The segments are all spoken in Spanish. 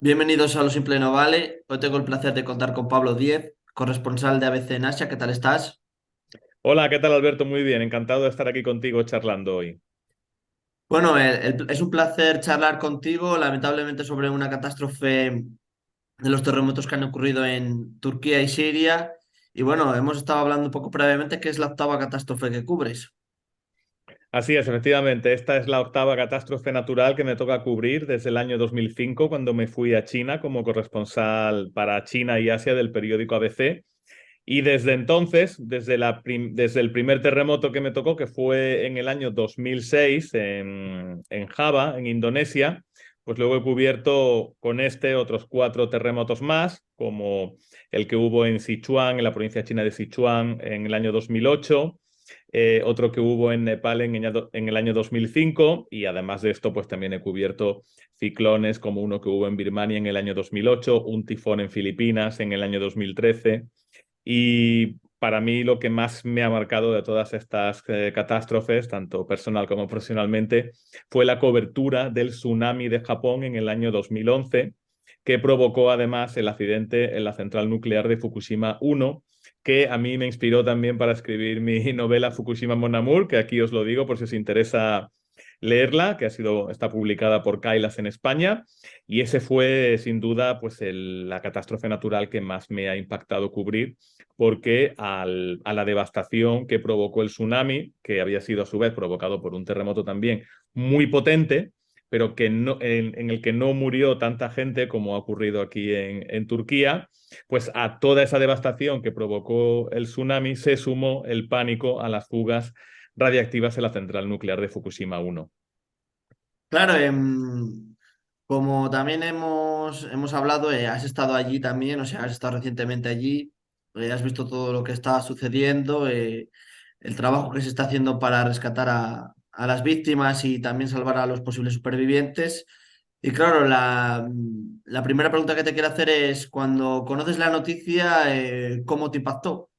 Bienvenidos a Lo Simple No Vale. Hoy tengo el placer de contar con Pablo Díez, corresponsal de ABC en Asia. ¿Qué tal estás? Hola, ¿qué tal Alberto? Muy bien, encantado de estar aquí contigo charlando hoy. Bueno, es un placer charlar contigo, lamentablemente sobre una catástrofe de los terremotos que han ocurrido en Turquía y Siria. Y bueno, hemos estado hablando un poco previamente que es la octava catástrofe que cubres. Así es, efectivamente, esta es la octava catástrofe natural que me toca cubrir desde el año 2005, cuando me fui a China como corresponsal para China y Asia del periódico ABC. Y desde entonces, desde el primer terremoto que me tocó, que fue en el año 2006 en Java, en Indonesia, pues luego he cubierto con este otros cuatro terremotos más, como el que hubo en Sichuan, en la provincia china de Sichuan, en el año 2008, otro que hubo en Nepal en el año 2005, y además de esto, pues también he cubierto ciclones como uno que hubo en Birmania en el año 2008, un tifón en Filipinas en el año 2013. Y para mí lo que más me ha marcado de todas estas catástrofes, tanto personal como profesionalmente, fue la cobertura del tsunami de Japón en el año 2011, que provocó además el accidente en la central nuclear de Fukushima 1, que a mí me inspiró también para escribir mi novela Fukushima Mon Amour, que aquí os lo digo por si os interesa leerla, que está publicada por Kailas en España. Y ese fue sin duda pues la catástrofe natural que más me ha impactado cubrir, porque a la devastación que provocó el tsunami, que había sido a su vez provocado por un terremoto también muy potente, pero en el que no murió tanta gente como ha ocurrido aquí en Turquía, pues a toda esa devastación que provocó el tsunami se sumó el pánico a las fugas radiactivas en la central nuclear de Fukushima 1. Claro, como también hemos hablado, has estado allí también, o sea, has estado recientemente allí, has visto todo lo que está sucediendo, el trabajo que se está haciendo para rescatar a las víctimas y también salvar a los posibles supervivientes. Y claro, la primera pregunta que te quiero hacer es, cuando conoces la noticia, ¿cómo te impactó?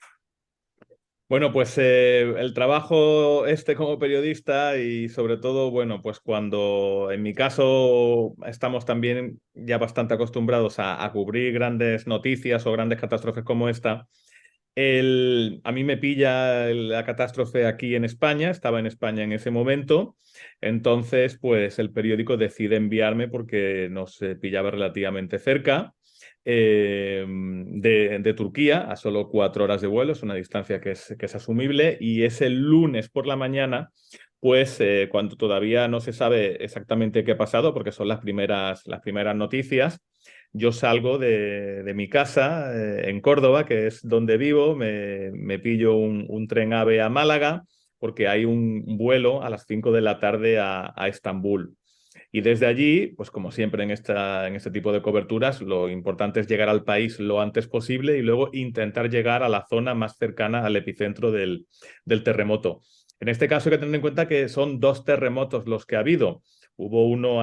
Bueno, pues el trabajo este como periodista y sobre todo, bueno, pues cuando en mi caso estamos también ya bastante acostumbrados a cubrir grandes noticias o grandes catástrofes como esta, a mí me pilla la catástrofe aquí en España, estaba en España en ese momento, entonces pues el periódico decide enviarme porque nos pillaba relativamente cerca de Turquía, a solo 4 horas de vuelo, es una distancia que es asumible, y es el lunes por la mañana, pues cuando todavía no se sabe exactamente qué ha pasado, porque son las primeras noticias. Yo salgo de mi casa en Córdoba, que es donde vivo, me pillo un tren AVE a Málaga, porque hay un vuelo a las 5 de la tarde a Estambul. Y desde allí, pues como siempre en este tipo de coberturas, lo importante es llegar al país lo antes posible y luego intentar llegar a la zona más cercana al epicentro del terremoto. En este caso hay que tener en cuenta que son dos terremotos los que ha habido. Hubo uno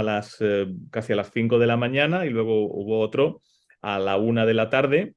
casi a las 5 de la mañana y luego hubo otro a la 1 de la tarde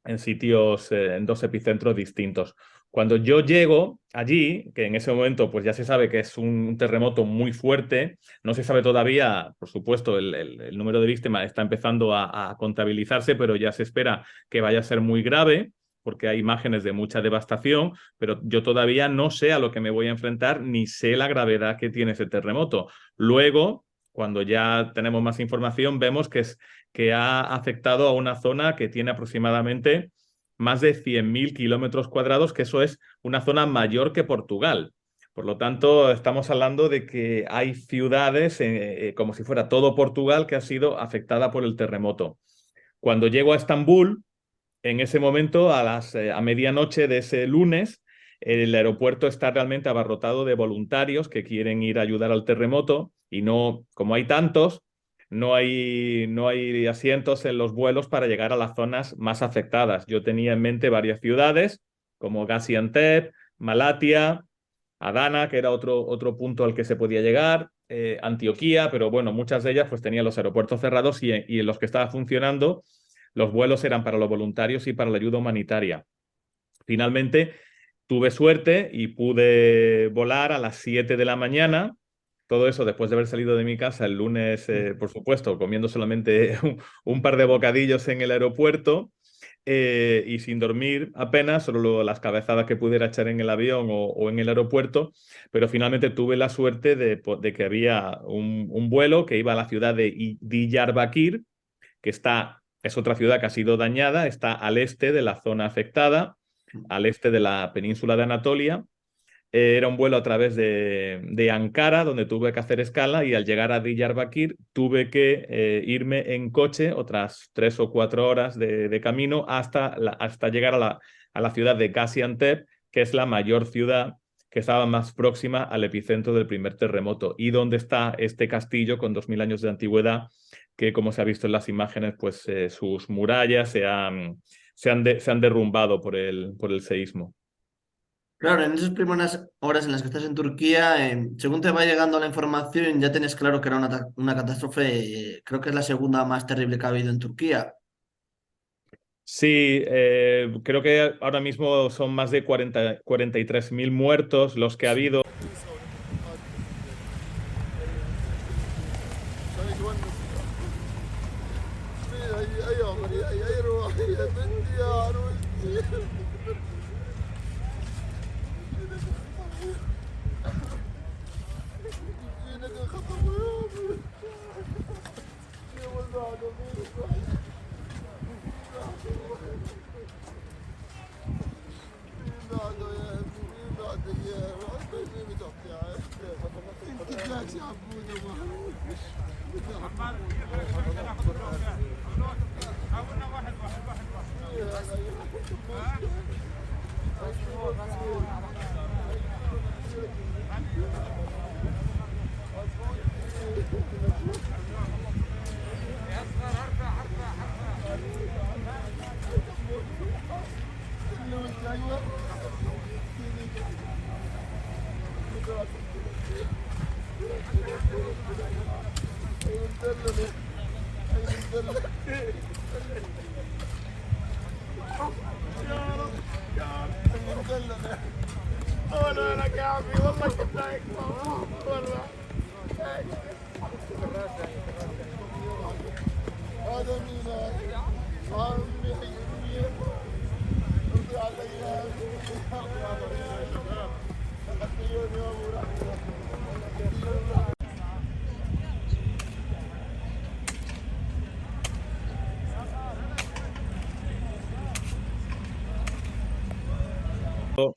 en dos epicentros distintos. Cuando yo llego allí, que en ese momento pues ya se sabe que es un terremoto muy fuerte, no se sabe todavía, por supuesto, el número de víctimas está empezando a contabilizarse, pero ya se espera que vaya a ser muy grave, porque hay imágenes de mucha devastación, pero yo todavía no sé a lo que me voy a enfrentar ni sé la gravedad que tiene ese terremoto. Luego, cuando ya tenemos más información, vemos que ha afectado a una zona que tiene aproximadamente más de 100.000 kilómetros cuadrados, que eso es una zona mayor que Portugal. Por lo tanto, estamos hablando de que hay ciudades, como si fuera todo Portugal, que ha sido afectada por el terremoto. Cuando llego a Estambul, en ese momento, a medianoche de ese lunes, el aeropuerto está realmente abarrotado de voluntarios que quieren ir a ayudar al terremoto y no, como hay tantos, no hay asientos en los vuelos para llegar a las zonas más afectadas. Yo tenía en mente varias ciudades como Gaziantep, Malatia, Adana, que era otro punto al que se podía llegar, Antioquía, pero bueno, muchas de ellas pues tenían los aeropuertos cerrados y en los que estaba funcionando los vuelos eran para los voluntarios y para la ayuda humanitaria. Finalmente tuve suerte y pude volar a las 7 de la mañana todo eso después de haber salido de mi casa el lunes, por supuesto, comiendo solamente un par de bocadillos en el aeropuerto y sin dormir apenas, solo las cabezadas que pudiera echar en el avión o en el aeropuerto, pero finalmente tuve la suerte de que había un vuelo que iba a la ciudad de Diyarbakir, que es otra ciudad que ha sido dañada, está al este de la zona afectada, al este de la península de Anatolia. Era un vuelo a través de Ankara, donde tuve que hacer escala y al llegar a Diyarbakir tuve que irme en coche otras 3 o 4 horas de camino hasta llegar a la ciudad de Gaziantep, que es la mayor ciudad que estaba más próxima al epicentro del primer terremoto y donde está este castillo con 2000 años de antigüedad que, como se ha visto en las imágenes, pues sus murallas se han derrumbado por el seísmo. Claro, en esas primeras horas en las que estás en Turquía, según te va llegando la información, ya tienes claro que era una catástrofe, creo que es la segunda más terrible que ha habido en Turquía. Sí, creo que ahora mismo son más de 43.000 muertos los que ha Sí. habido.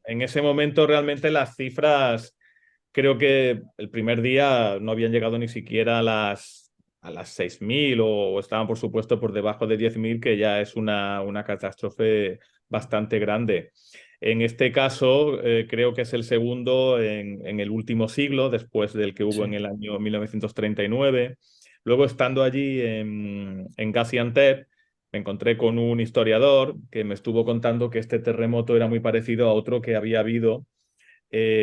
En ese momento realmente las cifras, creo que el primer día no habían llegado ni siquiera a las 6.000 o estaban por supuesto por debajo de 10.000, que ya es una catástrofe bastante grande. En este caso, creo que es el segundo en el último siglo, después del que hubo en Sí. el año 1939. Luego, estando allí en Gaziantep, me encontré con un historiador que me estuvo contando que este terremoto era muy parecido a otro que había habido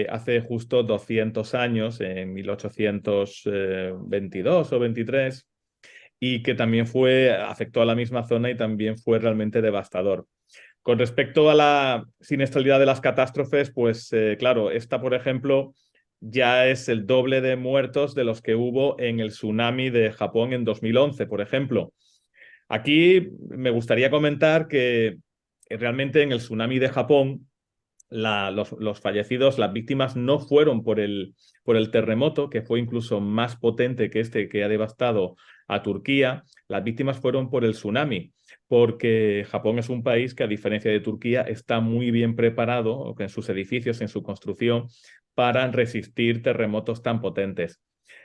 hace justo 200 años, en 1822 o 23, y que también afectó a la misma zona y también fue realmente devastador. Con respecto a la siniestralidad de las catástrofes, pues claro, esta, por ejemplo, ya es el doble de muertos de los que hubo en el tsunami de Japón en 2011, por ejemplo. Aquí me gustaría comentar que realmente en el tsunami de Japón los fallecidos, las víctimas no fueron por el terremoto, que fue incluso más potente que este que ha devastado a Turquía. Las víctimas fueron por el tsunami, porque Japón es un país que, a diferencia de Turquía, está muy bien preparado en sus edificios, en su construcción, para resistir terremotos tan potentes.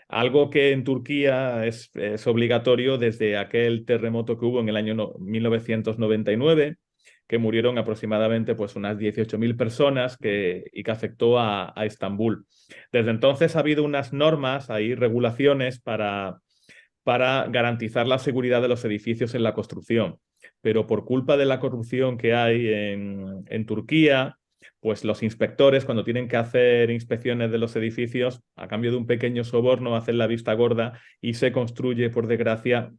Algo que en Turquía es obligatorio desde aquel terremoto que hubo en el año 1999, que murieron aproximadamente pues, unas 18.000 personas y que afectó a Estambul. Desde entonces ha habido unas normas, hay regulaciones para garantizar la seguridad de los edificios en la construcción. Pero por culpa de la corrupción que hay en Turquía, pues los inspectores, cuando tienen que hacer inspecciones de los edificios, a cambio de un pequeño soborno, hacen la vista gorda y se construye, por desgracia,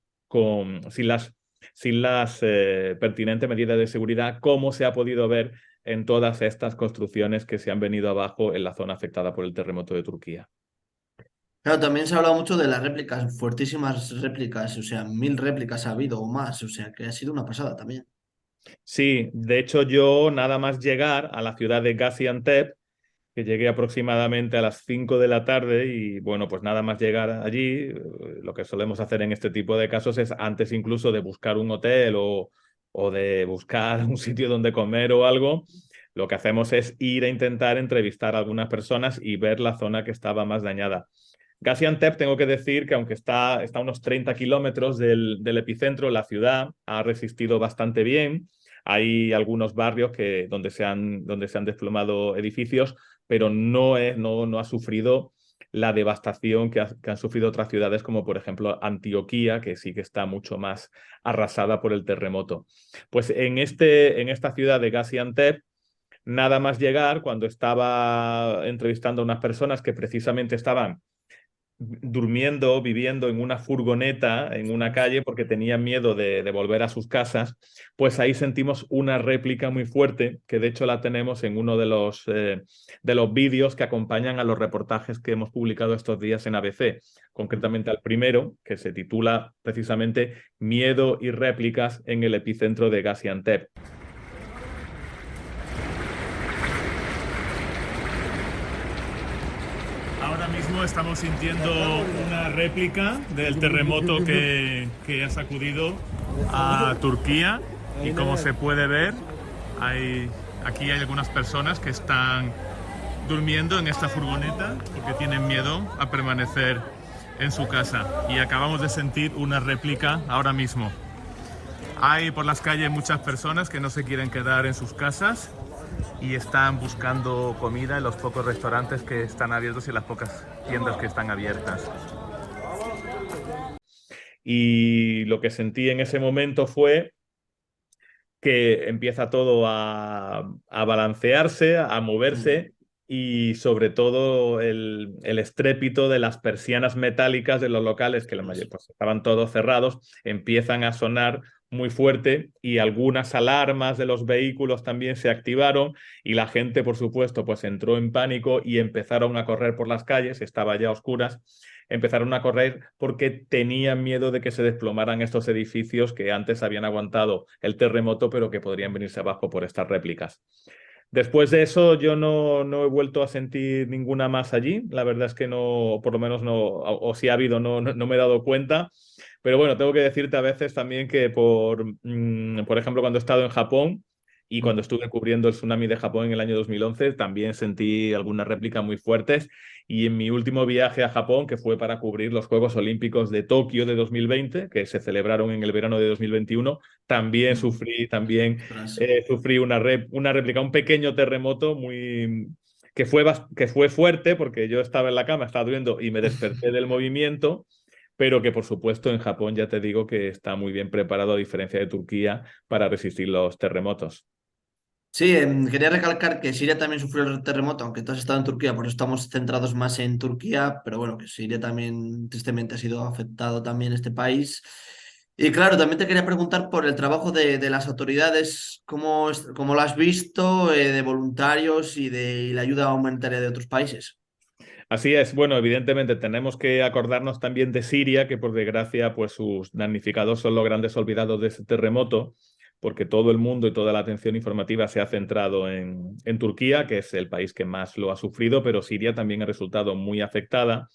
sin las pertinentes medidas de seguridad, como se ha podido ver en todas estas construcciones que se han venido abajo en la zona afectada por el terremoto de Turquía. Claro, también se ha hablado mucho de las réplicas, fuertísimas réplicas, o sea, 1000 réplicas ha habido o más, o sea, que ha sido una pasada también. Sí, de hecho yo nada más llegar a la ciudad de Gaziantep, que llegué aproximadamente a las 5 de la tarde y bueno, pues nada más llegar allí, lo que solemos hacer en este tipo de casos es antes incluso de buscar un hotel o de buscar un sitio donde comer o algo, lo que hacemos es ir a intentar entrevistar a algunas personas y ver la zona que estaba más dañada. Gaziantep, tengo que decir que aunque está a unos 30 kilómetros del epicentro, la ciudad ha resistido bastante bien. Hay algunos barrios donde se han desplomado edificios, pero no ha sufrido la devastación que han sufrido otras ciudades, como por ejemplo Antioquía, que sí que está mucho más arrasada por el terremoto. Pues en esta ciudad de Gaziantep, nada más llegar, cuando estaba entrevistando a unas personas que precisamente estaban durmiendo, viviendo en una furgoneta, en una Ostras. calle, porque tenían miedo de volver a sus casas, pues ahí sentimos una réplica muy fuerte, que de hecho la tenemos en uno de los vídeos que acompañan a los reportajes que hemos publicado estos días en ABC, concretamente al primero, que se titula precisamente Miedo y réplicas en el epicentro de Gaziantep. Ahora mismo estamos sintiendo una réplica del terremoto que ha sacudido a Turquía y como se puede ver, aquí hay algunas personas que están durmiendo en esta furgoneta porque tienen miedo a permanecer en su casa y acabamos de sentir una réplica ahora mismo. Hay por las calles muchas personas que no se quieren quedar en sus casas y están buscando comida en los pocos restaurantes que están abiertos y las pocas tiendas que están abiertas. Y lo que sentí en ese momento fue que empieza todo a balancearse, a Mm. moverse y sobre todo el estrépito de las persianas metálicas de los locales, que la mayoría Ostras. pues, estaban todos cerrados, empiezan a sonar muy fuerte y algunas alarmas de los vehículos también se activaron y la gente, por supuesto, pues entró en pánico y empezaron a correr por las calles, estaba ya a oscuras, empezaron a correr porque tenían miedo de que se desplomaran estos edificios que antes habían aguantado el terremoto, pero que podrían venirse abajo por estas réplicas. Después de eso, yo no he vuelto a sentir ninguna más allí. La verdad es que no, por lo menos no, o si ha habido, no me he dado cuenta. Pero bueno, tengo que decirte a veces también que por ejemplo, cuando he estado en Japón y cuando Mm. estuve cubriendo el tsunami de Japón en el año 2011, también sentí algunas réplicas muy fuertes. Y en mi último viaje a Japón, que fue para cubrir los Juegos Olímpicos de Tokio de 2020, que se celebraron en el verano de 2021, Mm. también Ostras. sufrí una réplica, un pequeño terremoto que fue fuerte porque yo estaba en la cama, estaba durmiendo y me desperté del movimiento, pero que por supuesto en Japón ya te digo que está muy bien preparado a diferencia de Turquía para resistir los terremotos. Sí, quería recalcar que Siria también sufrió el terremoto, aunque tú has estado en Turquía, por eso estamos centrados más en Turquía, pero bueno, que Siria también tristemente ha sido afectado también este país. Y claro, también te quería preguntar por el trabajo de las autoridades, cómo lo has visto, de voluntarios y la ayuda humanitaria de otros países. Así es, bueno, evidentemente tenemos que acordarnos también de Siria, que por desgracia, pues sus damnificados son los grandes olvidados de ese terremoto, porque todo el mundo y toda la atención informativa se ha centrado en Turquía, que es el país que más lo ha sufrido, pero Siria también ha resultado muy afectada.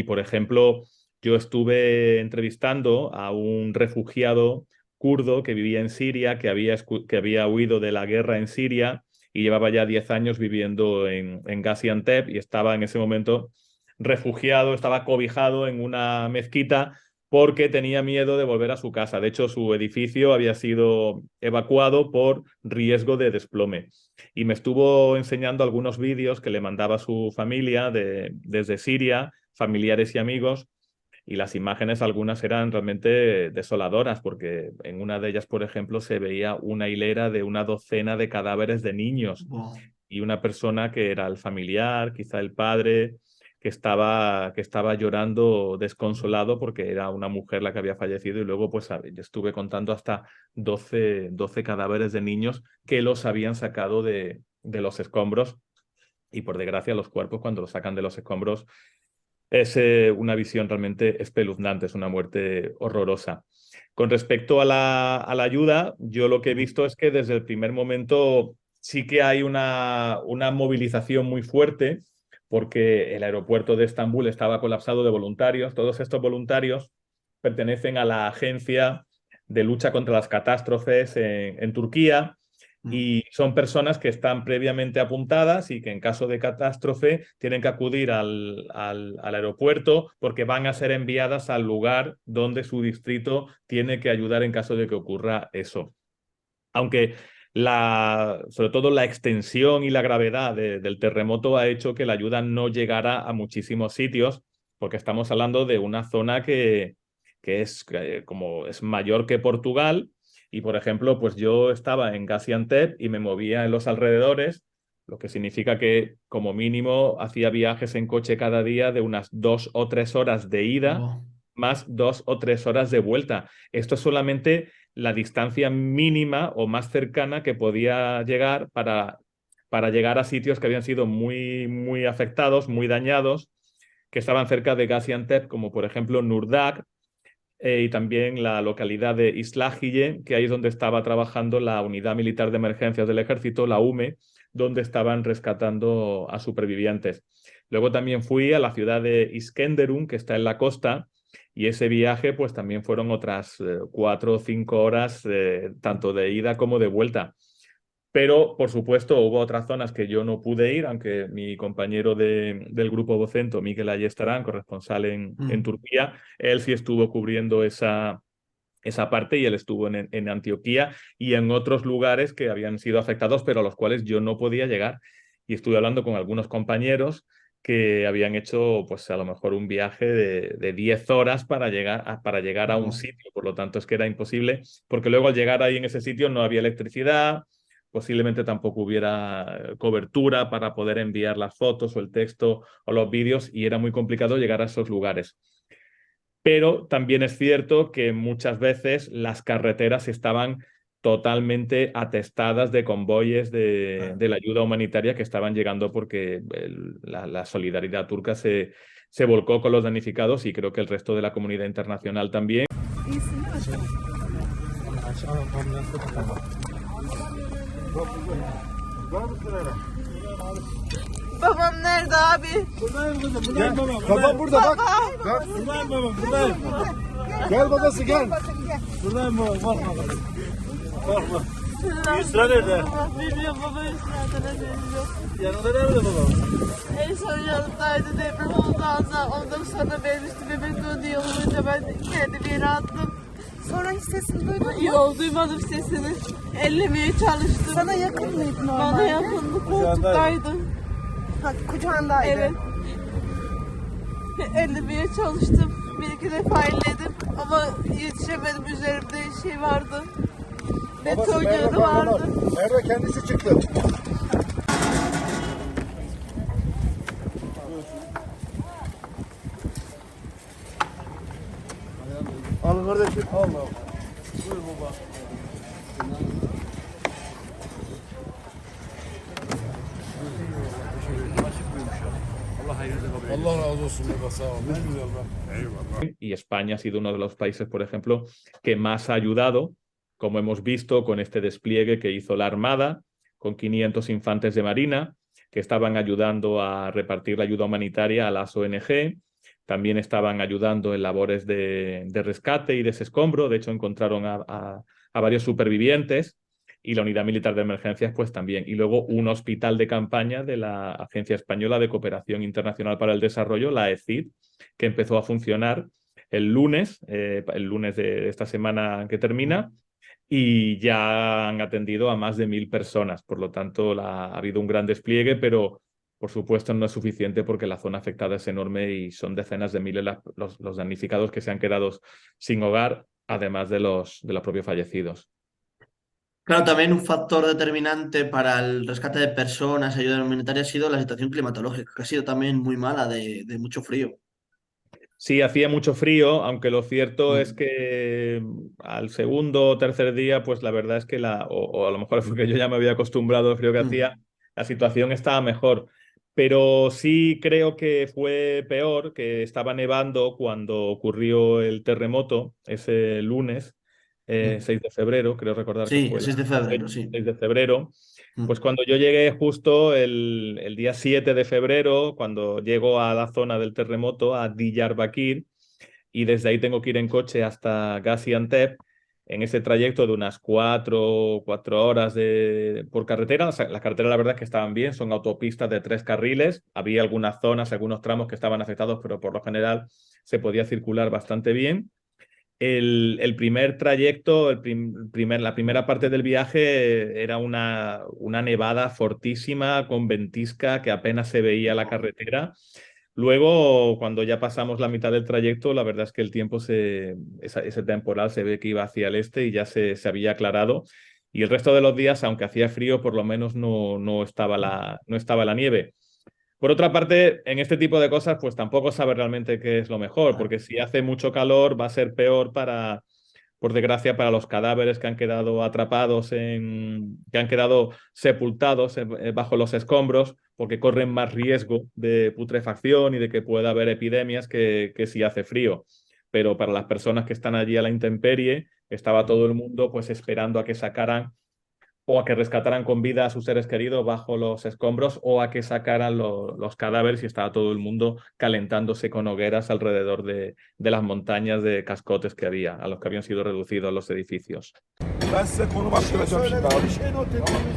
Por ejemplo, yo estuve entrevistando a un refugiado kurdo que vivía en Siria, que había huido de la guerra en Siria y llevaba ya 10 años viviendo en Gaziantep y estaba en ese momento refugiado, estaba cobijado en una mezquita porque tenía miedo de volver a su casa. De hecho, su edificio había sido evacuado por riesgo de desplome y me estuvo enseñando algunos vídeos que le mandaba su familia desde Siria, familiares y amigos, y las imágenes algunas eran realmente desoladoras, porque en una de ellas, por ejemplo, se veía una hilera de una docena de cadáveres de niños Buah. y una persona que era el familiar, quizá el padre, que estaba llorando desconsolado porque era una mujer la que había fallecido y luego pues yo estuve contando hasta doce cadáveres de niños que los habían sacado de los escombros y por desgracia los cuerpos cuando los sacan de los escombros es una visión realmente espeluznante, es una muerte horrorosa. Con respecto a la ayuda, yo lo que he visto es que desde el primer momento sí que hay una movilización muy fuerte, porque el aeropuerto de Estambul estaba colapsado de voluntarios. Todos estos voluntarios pertenecen a la Agencia de Lucha contra las Catástrofes en Turquía, y son personas que están previamente apuntadas y que en caso de catástrofe tienen que acudir al aeropuerto porque van a ser enviadas al lugar donde su distrito tiene que ayudar en caso de que ocurra eso. Aunque sobre todo la extensión y la gravedad del terremoto ha hecho que la ayuda no llegara a muchísimos sitios, porque estamos hablando de una zona que es como es mayor que Portugal. Y, por ejemplo, pues yo estaba en Gaziantep y me movía en los alrededores, lo que significa que como mínimo hacía viajes en coche cada día de unas 2 o 3 horas de ida, Oh, más 2 o 3 horas de vuelta. Esto es solamente la distancia mínima o más cercana que podía llegar para llegar a sitios que habían sido muy, muy afectados, muy dañados, que estaban cerca de Gaziantep, como por ejemplo Nurdak, y también la localidad de Islahiye, que ahí es donde estaba trabajando la Unidad Militar de Emergencias del Ejército, la UME, donde estaban rescatando a supervivientes. Luego también fui a la ciudad de Iskenderun, que está en la costa, y ese viaje pues también fueron otras 4 o 5 horas, tanto de ida como de vuelta. Pero, por supuesto, hubo otras zonas que yo no pude ir, aunque mi compañero del grupo Vocento, Mikel Ayestarán, corresponsal en Turquía, él sí estuvo cubriendo esa parte y él estuvo en Antioquía y en otros lugares que habían sido afectados, pero a los cuales yo no podía llegar. Y estuve hablando con algunos compañeros que habían hecho, pues a lo mejor un viaje de 10 horas para llegar a un oh. sitio. Por lo tanto, es que era imposible, porque luego al llegar ahí en ese sitio no había electricidad, posiblemente tampoco hubiera cobertura para poder enviar las fotos o el texto o los vídeos, y era muy complicado llegar a esos lugares. Pero también es cierto que muchas veces las carreteras estaban totalmente atestadas de convoyes de la ayuda humanitaria que estaban llegando, porque la solidaridad turca se volcó con los damnificados, y creo que el resto de la comunidad internacional también. Babam nerede abi? Buradayım kızım, buradayım babam. Babam burada bak. Bak. Buradayım babam, buradayım. Gel babası gel. Buradayım babam, korkma babam. Korkma. Yusra nerede? Bilmiyorum baba Yusra'da ne yok. Yanında nerede babam? En son yanımdaydı, deprem oldu azar. Ondan sonra benim üstüme bir döndü yolunca ben kendimi yere attım. Sonra hiç sesini duydun mu? Yok duymadım sesini. Ellemeye çalıştım. Sana yakın mıydı Bana normalde? yakındı, koltuktaydı. Ha, kucağındaydı. Evet. Ellemeye çalıştım. Bir iki defa elledim ama yetişemedim, üzerimde şey vardı. Beton yığını vardı. Merve kendisi çıktı. Al kardeşim. Allah. Buyur baba. Allah razı olsun baba, sağ ol. Ne güzel bak. Y España ha sido uno de los países, por ejemplo, que más ha ayudado, como hemos visto con este despliegue que hizo la Armada, con 500 infantes de Marina, que estaban ayudando a repartir la ayuda humanitaria a las ONG. También estaban ayudando en labores de rescate y desescombro. De hecho, encontraron a varios supervivientes. Y la Unidad Militar de Emergencias, pues también. Y luego un hospital de campaña de la Agencia Española de Cooperación Internacional para el Desarrollo, la ECID, que empezó a funcionar el lunes de esta semana que termina, y ya han atendido a más de 1.000 personas. Por lo tanto, ha habido un gran despliegue, pero por supuesto no es suficiente, porque la zona afectada es enorme y son decenas de miles los damnificados que se han quedado sin hogar, además de los propios fallecidos. Claro, también un factor determinante para el rescate de personas, ayuda humanitaria, ha sido la situación climatológica, que ha sido también muy mala, de mucho frío. Sí, hacía mucho frío, aunque lo cierto es Mm, que al segundo o tercer día, pues la verdad es que o a lo mejor es porque yo ya me había acostumbrado al frío que hacía, mm, la situación estaba mejor. pero sí creo que fue peor, que estaba nevando cuando ocurrió el terremoto ese lunes, Mm. 6 de febrero, creo recordar que Sí, fue el 6 de la fecha, febrero, sí. 6 de febrero. Pues Mm. cuando yo llegué justo el día 7 de febrero, cuando llego a la zona del terremoto, a Diyarbakir, y desde ahí tengo que ir en coche hasta Gaziantep, en ese trayecto de unas 4 horas por carretera. Las carreteras la verdad es que estaban bien, son autopistas de 3 carriles, había algunas zonas, algunos tramos que estaban afectados, pero por lo general se podía circular bastante bien. El primer trayecto, la primera parte del viaje era una nevada fortísima con ventisca que apenas se veía la carretera. Luego, cuando ya pasamos la mitad del trayecto, la verdad es que el tiempo, ese temporal se ve que iba hacia el este y ya se había aclarado. Y el resto de los días, aunque hacía frío, por lo menos no estaba la nieve. Por otra parte, en este tipo de cosas, pues tampoco sabe realmente qué es lo mejor, Claro. porque si hace mucho calor va a ser peor por desgracia, para los cadáveres que han quedado atrapados que han quedado sepultados bajo los escombros, porque corren más riesgo de putrefacción y de que pueda haber epidemias que si hace frío. Pero para las personas que están allí a la intemperie, estaba todo el mundo pues esperando a que sacaran o a que rescataran con vida a sus seres queridos bajo los escombros o a que sacaran los cadáveres y estaba todo el mundo calentándose con hogueras alrededor de las montañas de cascotes que había, a los que habían sido reducidos los edificios. Ben size konu başlayacağım şimdi abi.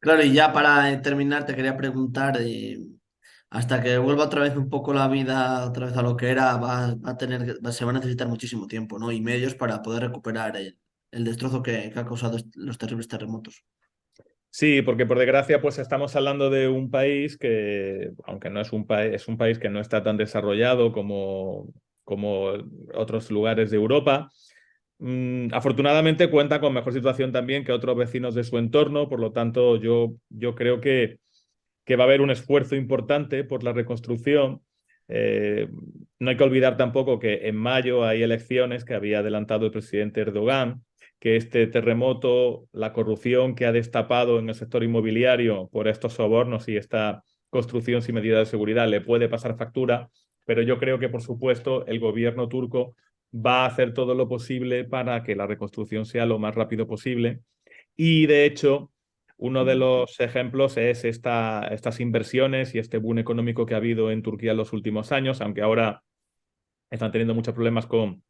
Claro, y ya para terminar, te quería preguntar, hasta que vuelva otra vez un poco la vida, otra vez a lo que era, se va a necesitar muchísimo tiempo, ¿no? Y medios para poder recuperar el destrozo que ha causado los terribles terremotos. Sí, porque por desgracia, pues estamos hablando de un país que, aunque no es un país, es un país que no está tan desarrollado como otros lugares de Europa. Afortunadamente cuenta con mejor situación también que otros vecinos de su entorno, por lo tanto, yo creo que va a haber un esfuerzo importante por la reconstrucción. Eh, no hay que olvidar tampoco que en mayo hay elecciones que había adelantado el presidente Erdogan, que este terremoto, la corrupción que ha destapado en el sector inmobiliario por estos sobornos y esta construcción sin medidas de seguridad le puede pasar factura, pero yo creo que, por supuesto, el gobierno turco va a hacer todo lo posible para que la reconstrucción sea lo más rápido posible. Y, de hecho, uno de los ejemplos es estas inversiones y este boom económico que ha habido en Turquía en los últimos años, aunque ahora están teniendo muchos problemas con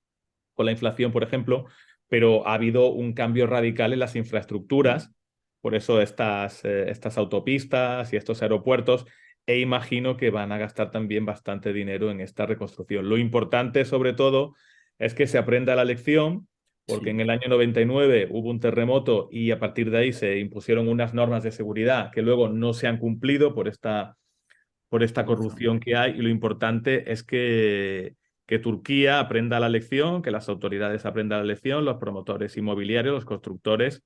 la inflación, por ejemplo, pero ha habido un cambio radical en las infraestructuras, por eso estas autopistas y estos aeropuertos, e imagino que van a gastar también bastante dinero en esta reconstrucción. Lo importante, sobre todo, es que se aprenda la lección, porque en Sí, el año 99 hubo un terremoto y a partir de ahí se impusieron unas normas de seguridad que luego no se han cumplido por esta corrupción. corrupción que hay, y lo importante es que Turquía aprenda la lección, que las autoridades aprendan la lección, los promotores inmobiliarios, los constructores,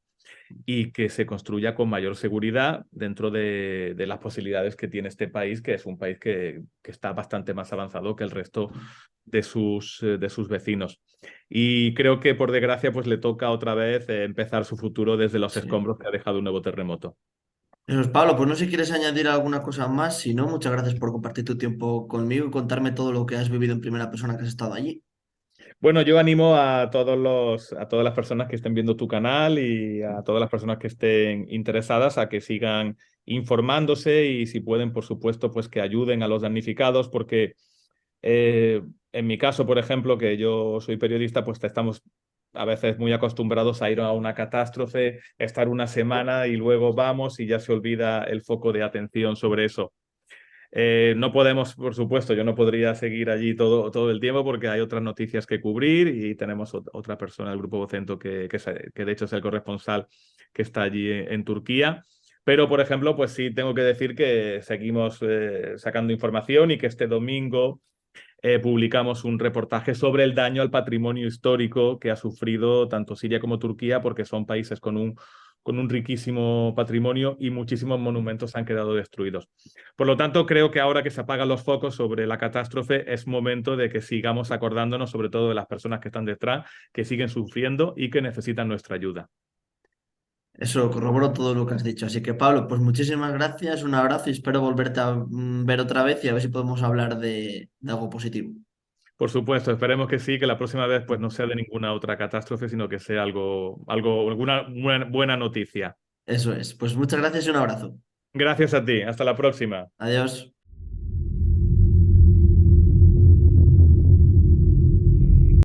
y que se construya con mayor seguridad dentro de las posibilidades que tiene este país, que es un país que está bastante más avanzado que el resto de sus vecinos. Y creo que, por desgracia, pues le toca otra vez empezar su futuro desde los Sí. escombros que ha dejado un nuevo terremoto. Eso es, Pablo, pues no sé si quieres añadir alguna cosa más, si no, muchas gracias por compartir tu tiempo conmigo y contarme todo lo que has vivido en primera persona que has estado allí. Bueno, yo animo a todas las personas que estén viendo tu canal y a todas las personas que estén interesadas a que sigan informándose y, si pueden, por supuesto, pues que ayuden a los damnificados, porque en mi caso, por ejemplo, que yo soy periodista, pues estamos a veces muy acostumbrados a ir a una catástrofe, estar una semana y luego vamos y ya se olvida el foco de atención sobre eso. No podemos, por supuesto, yo no podría seguir allí todo el tiempo porque hay otras noticias que cubrir y tenemos otra persona del Grupo Vocento que de hecho es el corresponsal que está allí en Turquía. Pero, por ejemplo, pues sí tengo que decir que seguimos sacando información y que este domingo publicamos un reportaje sobre el daño al patrimonio histórico que ha sufrido tanto Siria como Turquía, porque son países con un riquísimo patrimonio y muchísimos monumentos han quedado destruidos. Por lo tanto, creo que ahora que se apagan los focos sobre la catástrofe, es momento de que sigamos acordándonos sobre todo de las personas que están detrás, que siguen sufriendo y que necesitan nuestra ayuda. Eso corroboro todo lo que has dicho. Así que, Pablo, pues muchísimas gracias, un abrazo y espero volverte a ver otra vez y a ver si podemos hablar de algo positivo. Por supuesto, esperemos que sí, que la próxima vez pues no sea de ninguna otra catástrofe, sino que sea alguna buena noticia. Eso es. Pues muchas gracias y un abrazo. Gracias a ti. Hasta la próxima. Adiós.